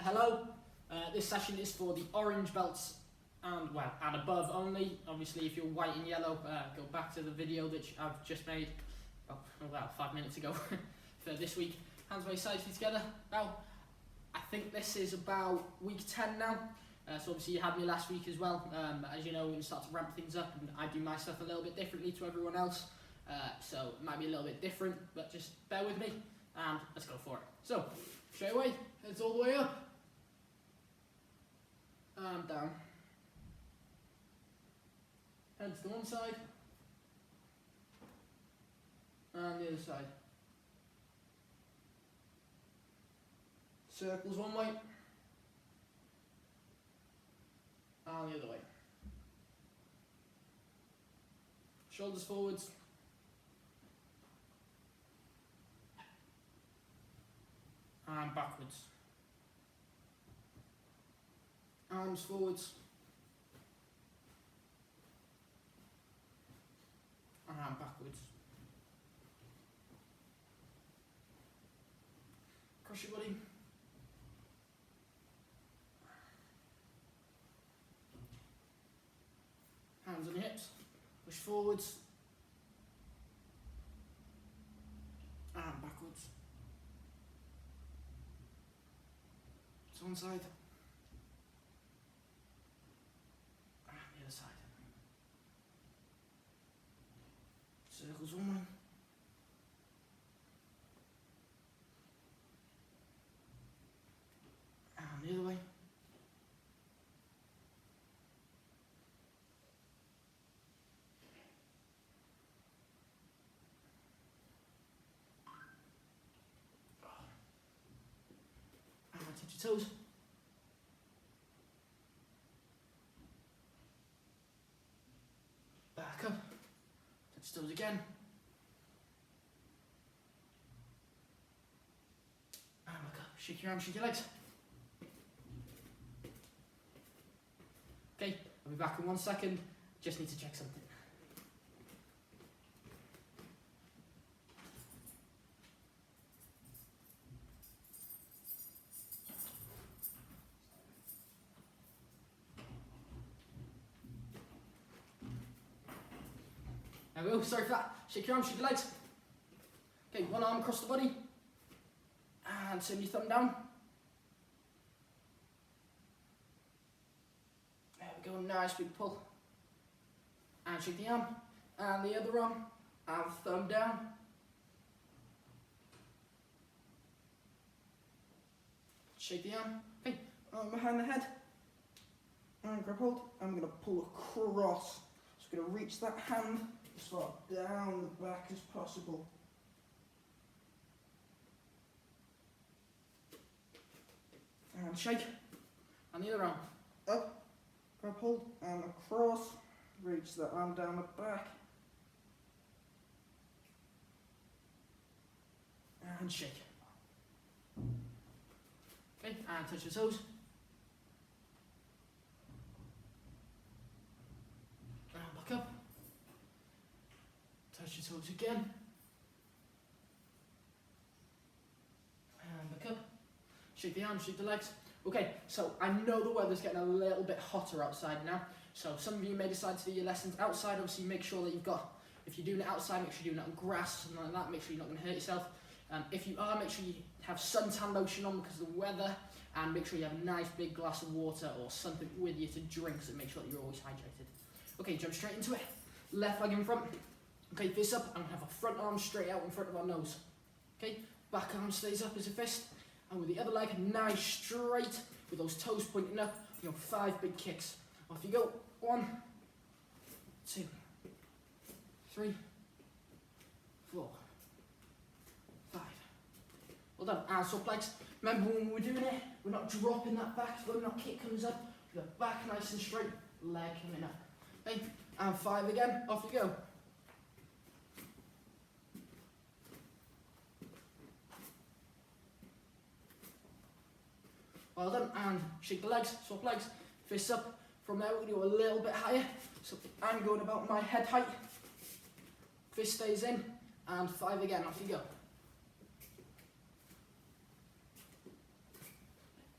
Hello, this session is for the orange belts and above only. Obviously if you're white and yellow, go back to the video that I've just made about 5 minutes ago for this week. Hands by sides together. Now, I think this is about week 10 now. So obviously you had me last week as well. As you know, we start to ramp things up and I do my stuff a little bit differently to everyone else. So it might be a little bit different, but just bear with me and let's go for it. So, straight away, heads all the way up. And down. Heads to one side. And the other side. Circles one way. And the other way. Shoulders forwards. And backwards. Arms forwards. And backwards. Cross your body. Hands on your hips. Push forwards. And backwards. To one side. And the other side. Circles one way. And the other way. And touch your toes. Back up. Touch your toes again. And back up. Shake your arms, shake your legs. Okay, I'll be back in 1 second. Just need to check something. There we go, sorry for that. Shake your arms, shake your legs. Okay, one arm across the body. And turn your thumb down. There we go, nice big pull. And shake the arm. And the other arm. And thumb down. Shake the arm. Okay, arm behind the head. And grab hold. I'm going to pull across. Just going to reach that hand as far down the back as possible. And shake. And the other arm. Up. Grab hold and across. Reach the arm down the back. And shake. Okay, and touch your toes. And back up. Touch your toes again. And back up. Shake the arms, shake the legs. Okay, so I know the weather's getting a little bit hotter outside now. So some of you may decide to do your lessons outside. Obviously make sure that you've got, if you're doing it outside, make sure you're doing it on grass, something like that. Make sure you're not going to hurt yourself. If you are, make sure you have suntan lotion on because of the weather. And make sure you have a nice big glass of water or something with you to drink, so make sure that you're always hydrated. Okay, jump straight into it. Left leg in front. Okay, fist up. I'm going to have a front arm straight out in front of our nose. Okay, back arm stays up as a fist. And with the other leg, nice straight, with those toes pointing up, 5 big kicks. Off you go. 1, 2, 3, 4, 5. Well done. And swap legs. Remember when we were doing it, we're not dropping that back foot, not kick comes up. The back nice and straight, leg coming up. Okay, and 5 again. Off you go. Well done, and shake the legs, swap legs, fists up. From there we're going to go a little bit higher. So I'm going about my head height. Fist stays in, and 5 again, off you go.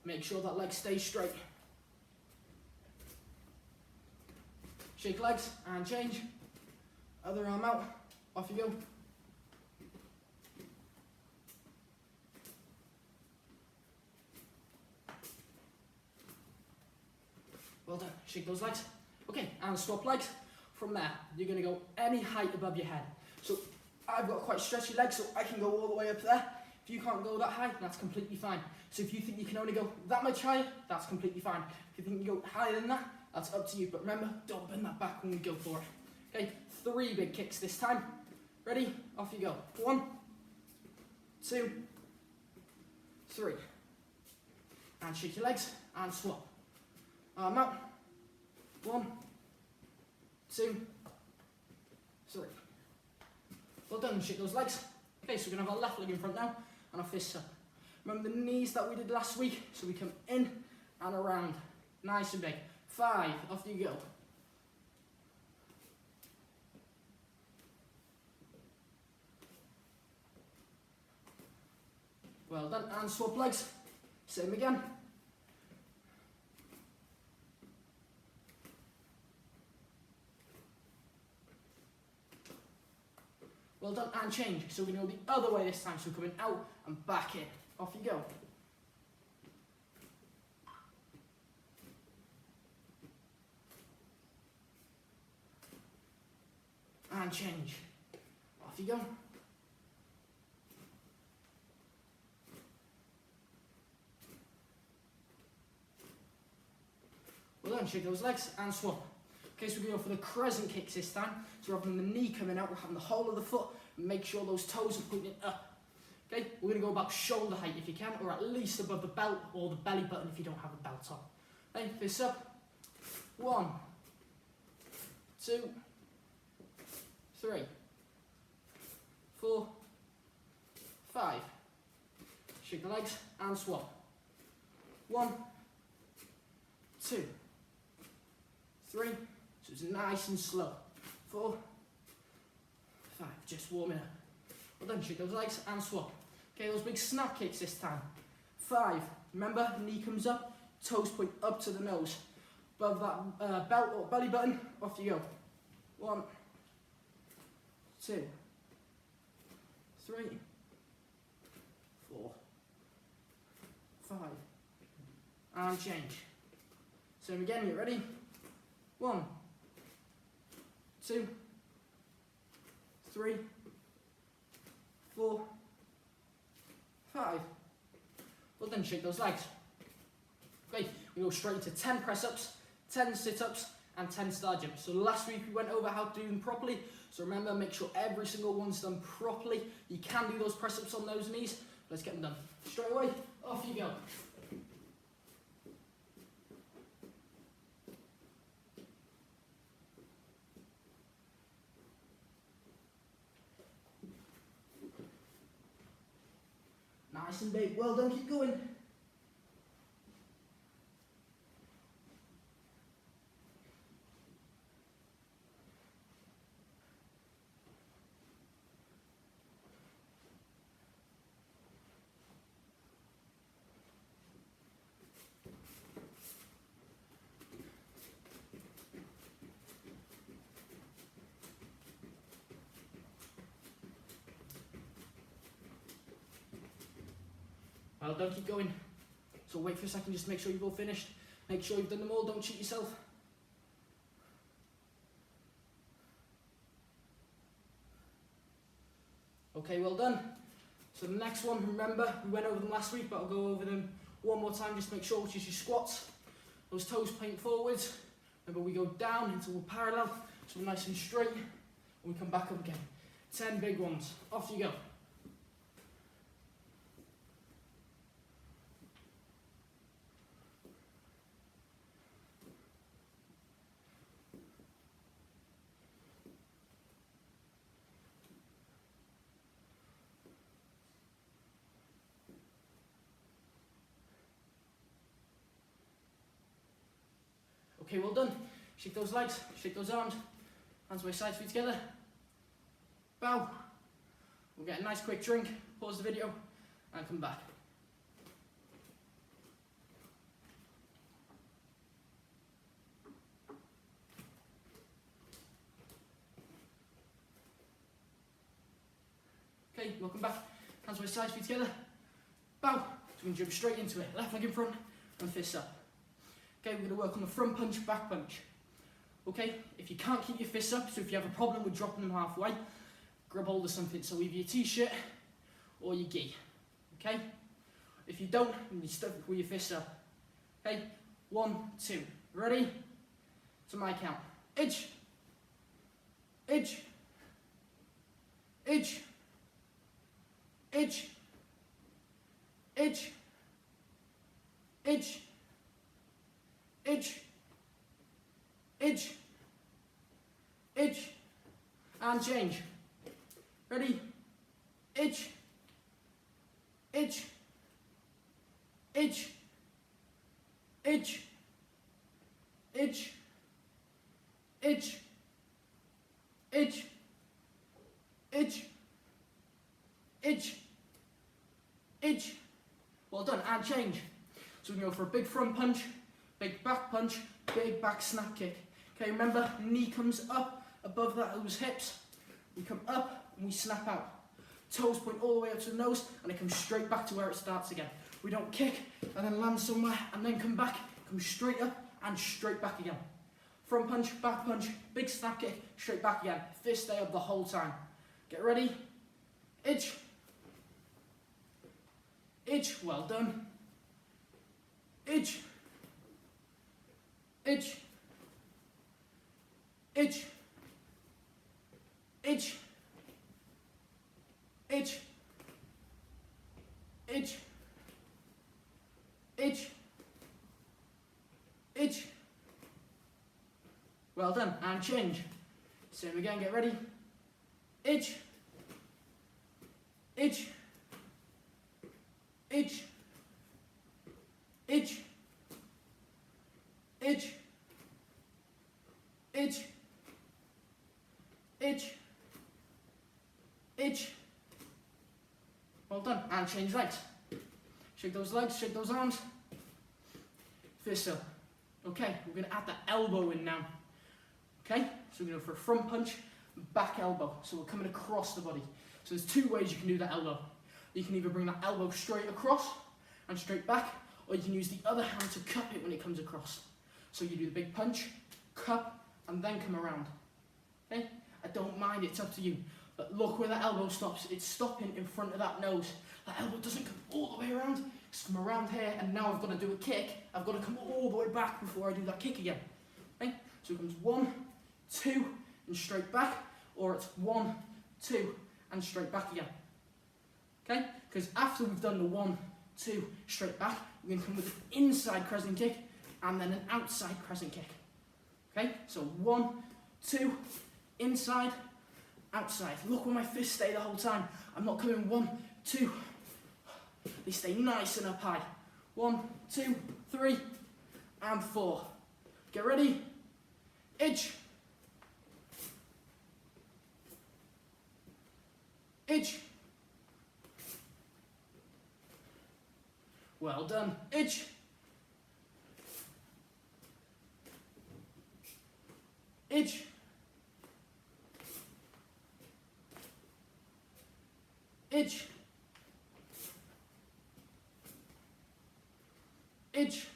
Make sure that leg stays straight. Shake legs and change. Other arm out. Off you go. Well done. Shake those legs. Okay, and swap legs. From there, you're going to go any height above your head. So I've got quite stretchy legs, so I can go all the way up there. If you can't go that high, that's completely fine. So if you think you can only go that much higher, that's completely fine. If you think you can go higher than that, that's up to you. But remember, don't bend that back when we go for it. Okay, 3 big kicks this time. Ready? Off you go. 1, 2, 3. And shake your legs and swap. Arm out. 1, 2, 3. Well done, shake those legs. Okay, so we're going to have our left leg in front now and our fists up. Remember the knees that we did last week? So we come in and around. Nice and big. 5, off you go. Well done, and swap legs. Same again. Well done, and change. So we're going to go the other way this time. So we're coming out and back in. Off you go. And change. Off you go. Well done, shake those legs and swap. Okay, so we're going to go for the crescent kicks this time. So rather than the knee coming out, we're having the whole of the foot. Make sure those toes are pointing up. Okay, we're going to go about shoulder height if you can, or at least above the belt or the belly button if you don't have a belt on. Okay, fists up. 1, 2, 3, 4, 5. Shake the legs and swap. 1, 2, 3. So it's nice and slow. 4, 5. Just warming up. Well done, shake those legs and swap. Okay, those big snap kicks this time. 5. Remember, knee comes up, toes point up to the nose. Above that belt or belly button, off you go. 1, 2, 3, 4, 5. And change. So again, you ready? 1, 2, 3, 4, 5. Well then, shake those legs. Great, we go straight to 10 press-ups, 10 sit-ups, and 10 star jumps. So last week we went over how to do them properly. So remember, make sure every single one's done properly. You can do those press-ups on those knees. Let's get them done. Straight away, off you go. Nice and big. Well done, keep going. Well done, keep going. So wait for a second, just make sure you've all finished. Make sure you've done them all, don't cheat yourself. Okay, well done. So the next one, remember, we went over them last week, but I'll go over them one more time just to make sure, which is your squats. Those toes point forwards. Remember, we go down until we're parallel, so we're nice and straight, and we come back up again. 10 big ones. Off you go. Okay, well done. Shake those legs, shake those arms, hands by side, feet together. Bow. We'll get a nice quick drink, pause the video, and come back. Okay, welcome back. Hands by sides, feet together. Bow. So we're going to jump straight into it. Left leg in front and fists up. Okay, we're going to work on the front punch, back punch. Okay, if you can't keep your fists up, so if you have a problem with dropping them halfway, grab hold of something, so either your t-shirt or your gi. Okay? If you don't, you're stuck with your fists up. Okay? 1, 2. Ready? To my count. Edge. Edge. Edge. Edge. Edge. Edge. Edge. Edge. Edge. And change. Ready? Edge. Edge. Edge. Edge. Edge. Edge. Edge. Edge. Edge. Edge. Well done, and change. So we can go for a big front punch, big back punch, big back snap kick. Okay, remember, knee comes up above those hips. We come up and we snap out. Toes point all the way up to the nose and it comes straight back to where it starts again. We don't kick and then land somewhere and then come back, come straight up and straight back again. Front punch, back punch, big snap kick, straight back again. Fist stay up the whole time. Get ready. Edge. Edge. Well done. Edge. Edge. Edge. Edge. Edge. Edge. Edge. Edge. Well done, and change. Same again, get ready. Edge. Edge. Edge. Edge. Edge. Edge. Edge. Edge. Well done, and change legs. Shake those legs, shake those arms. Fist up. Okay, we're going to add the elbow in now. Okay, so we're going to go for a front punch, back elbow. So we're coming across the body. So there's two ways you can do that elbow. You can either bring that elbow straight across and straight back, or you can use the other hand to cup it when it comes across. So you do the big punch, cup, and then come around. Okay, I don't mind, it's up to you. But look where that elbow stops. It's stopping in front of that nose. That elbow doesn't come all the way around. It's come around here, and now I've got to do a kick. I've got to come all the way back before I do that kick again. Okay? So it comes 1, 2, and straight back, or it's 1, 2, and straight back again. Okay? Because after we've done the 1, 2, straight back, we're going to come with an inside crescent kick, and then an outside crescent kick. Okay? So 1, 2, inside, outside. Look where my fists stay the whole time. I'm not coming 1, 2. They stay nice and up high. 1, 2, 3, and 4. Get ready. Edge. Edge. Well done. Edge. Edge. Edge. Edge.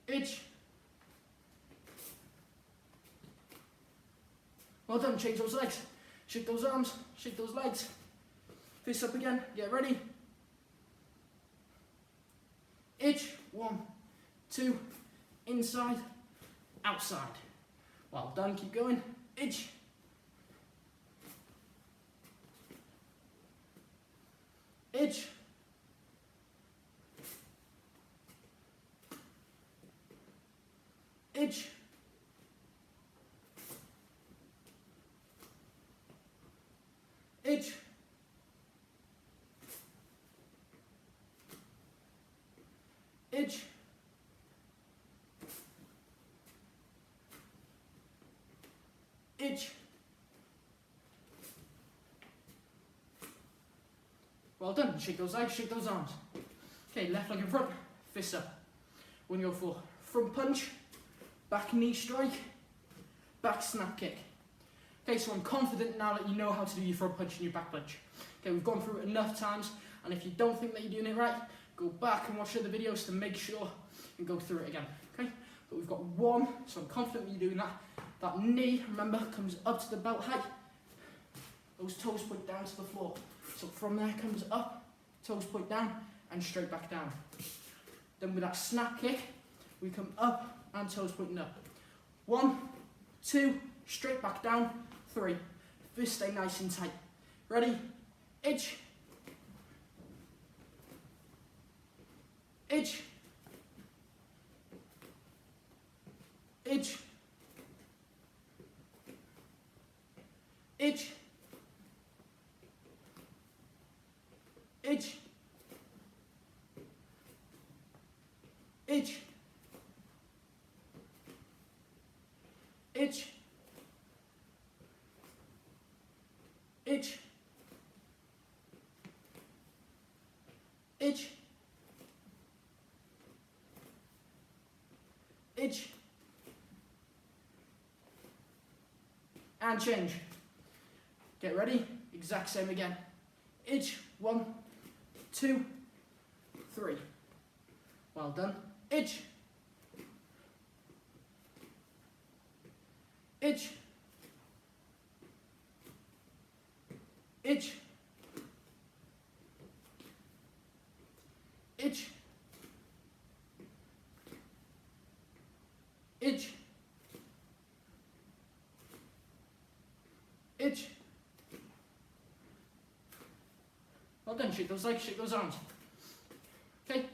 Edge. Well done, change those legs. Shake those arms, shake those legs. Fists up again, get ready. Edge, 1, 2, inside, outside. Well done, keep going. Edge. Edge. Edge. Edge. Edge. Edge. Well done. Shake those legs, shake those arms. Okay, left leg in front, fists up. We're going to go for front punch, back knee strike, back snap kick. Okay, so I'm confident now that you know how to do your front punch and your back punch. Okay, we've gone through it enough times, and if you don't think that you're doing it right, go back and watch the other videos to make sure and go through it again. Okay, but we've got one, so I'm confident that you're doing that. That knee, remember, comes up to the belt height. Those toes point down to the floor. So from there comes up, toes point down, and straight back down. Then with that snap kick, we come up and toes pointing up. 1, 2, straight back down, 3. Fist stay nice and tight. Ready? Edge. Edge. Edge. Edge. Edge. Edge. Edge. Edge. Edge. Edge. And change. Get ready. Exact same again. Edge. 1, 2, 3. Well done. Edge. Edge. Edge. Edge. Edge. Edge. Well done, shake those legs, shake those arms. Okay,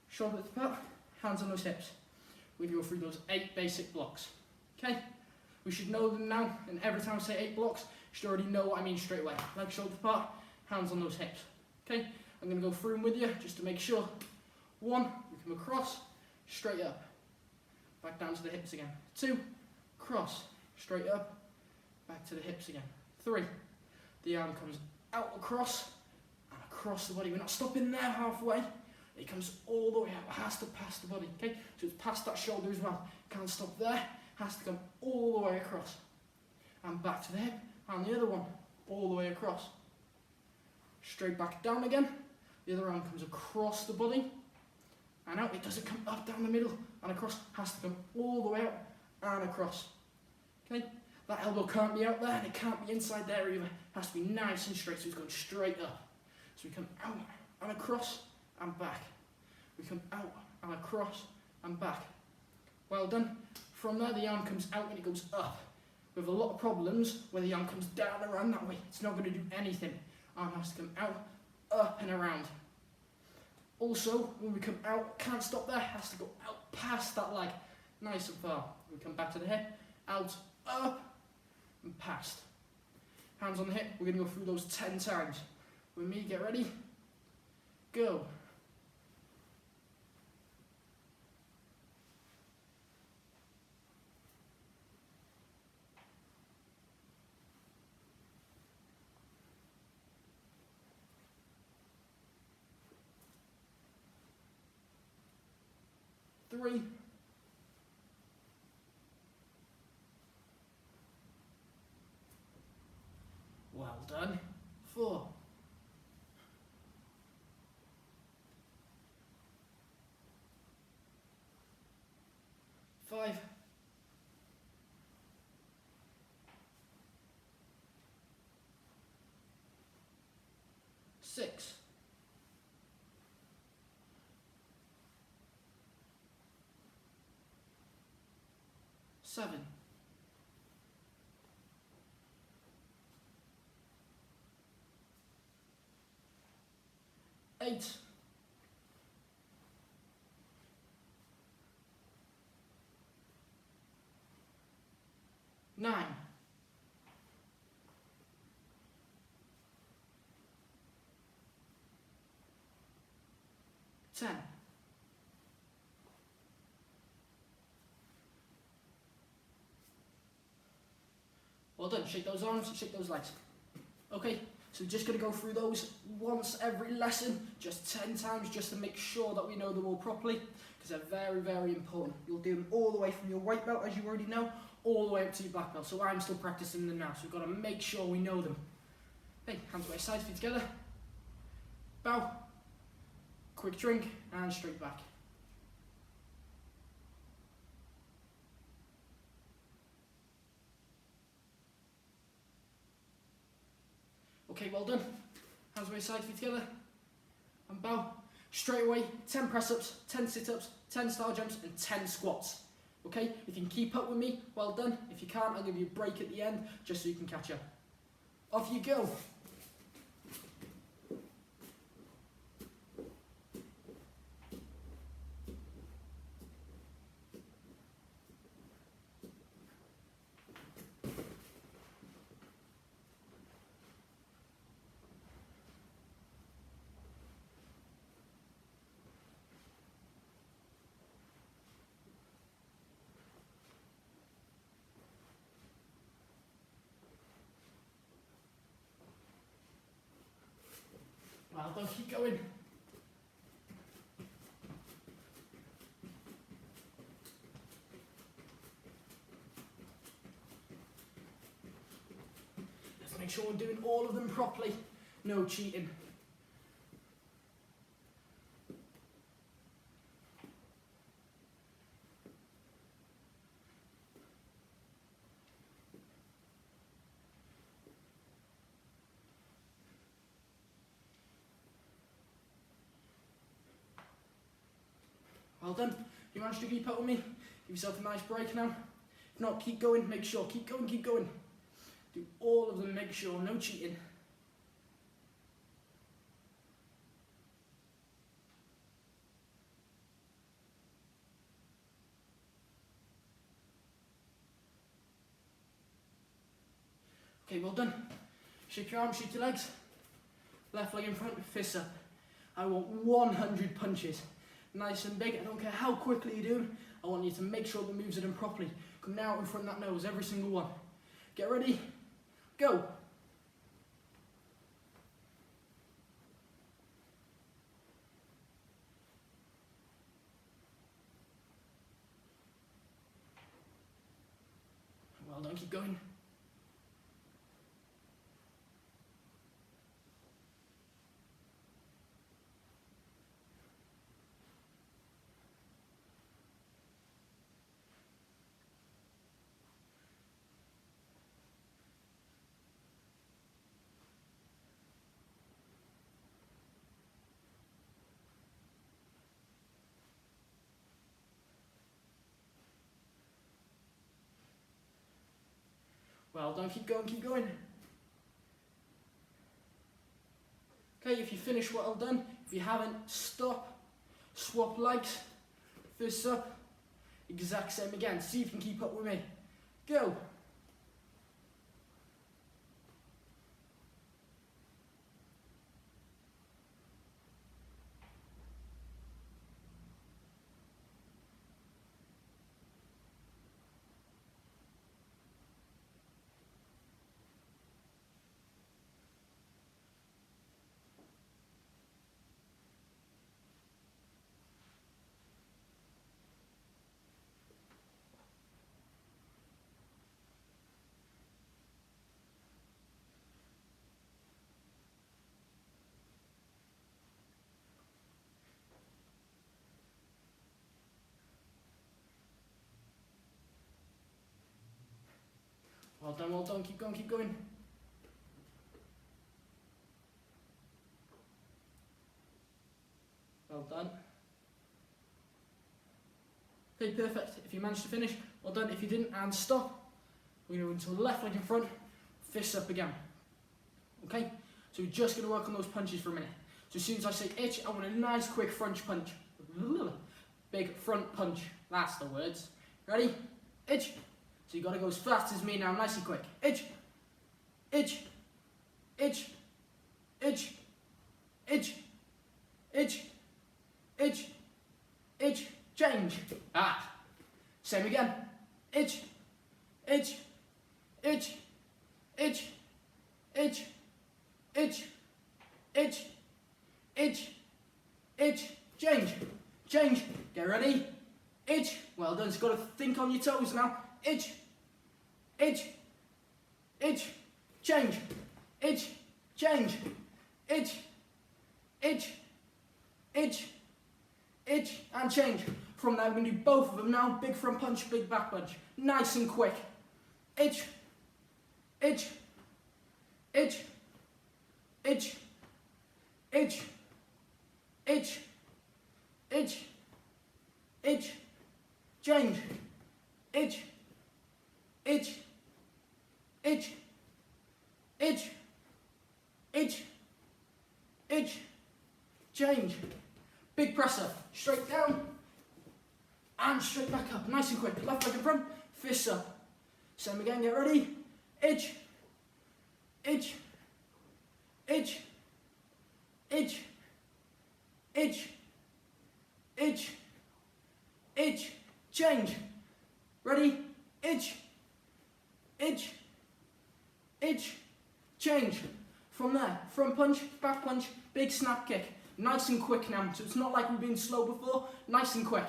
shoulder width apart, hands on those hips. We're going to go through those 8 basic blocks. Okay, we should know them now, and every time I say 8 blocks, you should already know what I mean straight away. Legs, shoulder width apart, hands on those hips. Okay, I'm going to go through them with you just to make sure. 1, we come across, straight up, back down to the hips again. 2, cross, straight up, back to the hips again. 3, the arm comes out across, and across the body. We're not stopping there halfway. It comes all the way out. It has to pass the body. Okay, so it's past that shoulder as well. Can't stop there. Has to come all the way across. And back to the hip. And the other one, all the way across. Straight back down again. The other arm comes across the body. And out. It doesn't come up down the middle and across. Has to come all the way out and across. Okay, that elbow can't be out there and it can't be inside there either. It has to be nice and straight, so it's going straight up. So we come out and across and back. We come out and across and back. Well done. From there, the arm comes out and it goes up. We have a lot of problems where the arm comes down and around that way. It's not going to do anything. Arm has to come out, up and around. Also, when we come out, can't stop there, has to go out past that leg, nice and far. We come back to the hip, out, up, and past. Hands on the hip, we're going to go through those 10 times. With me, get ready, go. Three. Well done. 4. 5. 6. 7. 8. 9. 10. 'Well done, shake those arms, shake those legs. Okay, so we're just going to go through those once every lesson, just 10 times, just to make sure that we know them all properly, because they're very, very important. You'll do them all the way from your white belt, as you already know, all the way up to your black belt. So I'm still practicing them now, so we've got to make sure we know them. Okay, hands by side, feet together. Bow. Quick drink, and straight back. Okay, well done. Hands by side, feet together. And bow. Straight away, 10 press-ups, 10 sit-ups, 10 star jumps, and 10 squats. Okay, if you can keep up with me, well done. If you can't, I'll give you a break at the end, just so you can catch up. Off you go. Well done, keep going. Let's make sure we're doing all of them properly. No cheating. Well done. You managed to keep up with me. Give yourself a nice break now. If not, keep going. Make sure. Keep going, keep going. Do all of them. Make sure. No cheating. Okay, well done. Shake your arms, shake your legs. Left leg in front, fists up. I want 100 punches. Nice and big. I don't care how quickly you do. I want you to make sure the moves are done properly. Come now in front of that nose, every single one. Get ready. Go. Well done, keep going. Well done, keep going, keep going. Okay, if you finish, well done. If you haven't, stop. Swap legs. Fists up. Exact same again. See if you can keep up with me. Go. Well done, keep going, keep going. Well done. Okay, perfect. If you managed to finish, well done. If you didn't, and stop. We're going to go into the left leg in front, fists up again. Okay? So we're just going to work on those punches for a minute. So as soon as I say itch, I want a nice quick front punch. Big front punch. That's the words. Ready? Itch. So you got to go as fast as me now, nice and quick. Itch. Itch. Itch. Itch. Itch. Itch. Itch. Itch. Change. Ah. Same again. Itch. Itch. Itch. Itch. Itch. Itch. Itch. Itch. Itch. Change. Change. Get ready. Itch. Well done. It's got to think on your toes now. Itch. edge, edge, change, edge, change, edge, edge, edge, edge, and change. From there, we're going to do both of them now. Big front punch, big back punch. Nice and quick. Edge, edge, edge, edge, edge, edge, edge, edge, change, edge, edge, edge, edge, edge, edge, change. Big presser, straight down and straight back up. Nice and quick. Left leg in front, fists up. Same again, get ready. Edge, edge, edge, edge, edge, edge, edge, change. Ready? Edge, edge, edge, change. From there, front punch, back punch, big snap kick. Nice and quick now, so it's not like we've been slow before. Nice and quick.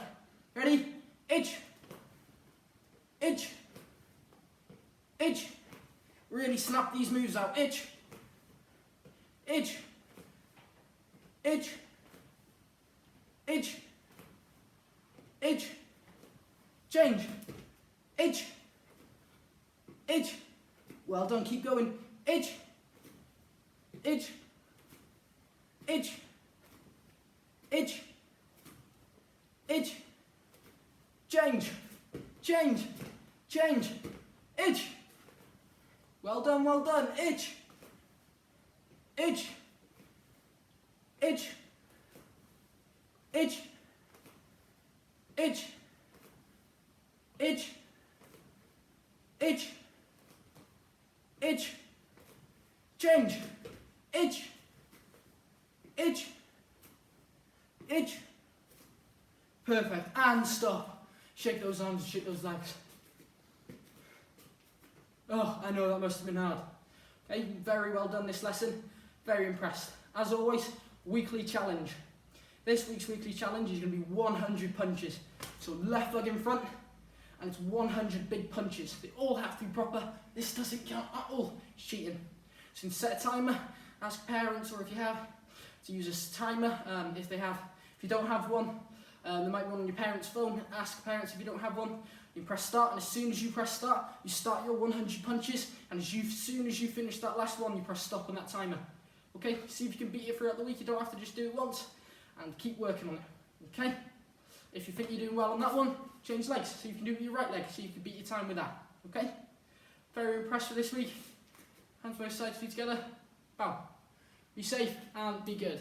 Ready? Edge, edge, edge. Really snap these moves out. Edge, edge, edge, edge, edge, change, edge, edge. Well done, keep going. Edge, edge, edge, edge, edge, change, change, change, edge. Well done, well done. Edge, edge, edge, edge, edge, edge, edge, edge, change, edge, edge, edge. Perfect. And stop. Shake those arms, shake those legs. Oh, I know that must have been hard. Okay, very well done this lesson. Very impressed. As always, weekly challenge. This week's weekly challenge is going to be 100 punches. So left leg in front, and it's 100 big punches. They all have to be proper. This doesn't count at all. It's cheating. So set a timer. Ask parents, or if you have, to use a timer. If you don't have one, there might be one on your parents' phone. Ask parents if you don't have one. You press start, and as soon as you press start, you start your 100 punches, and as soon as you finish that last one, you press stop on that timer. Okay, see if you can beat it throughout the week. You don't have to just do it once, and keep working on it. Okay, if you think you're doing well on that one, change legs. See if you can do it with your right leg, so you can beat your time with that. Okay, very impressed for this week. Hands both sides, feet together. Bow. Be safe and be good.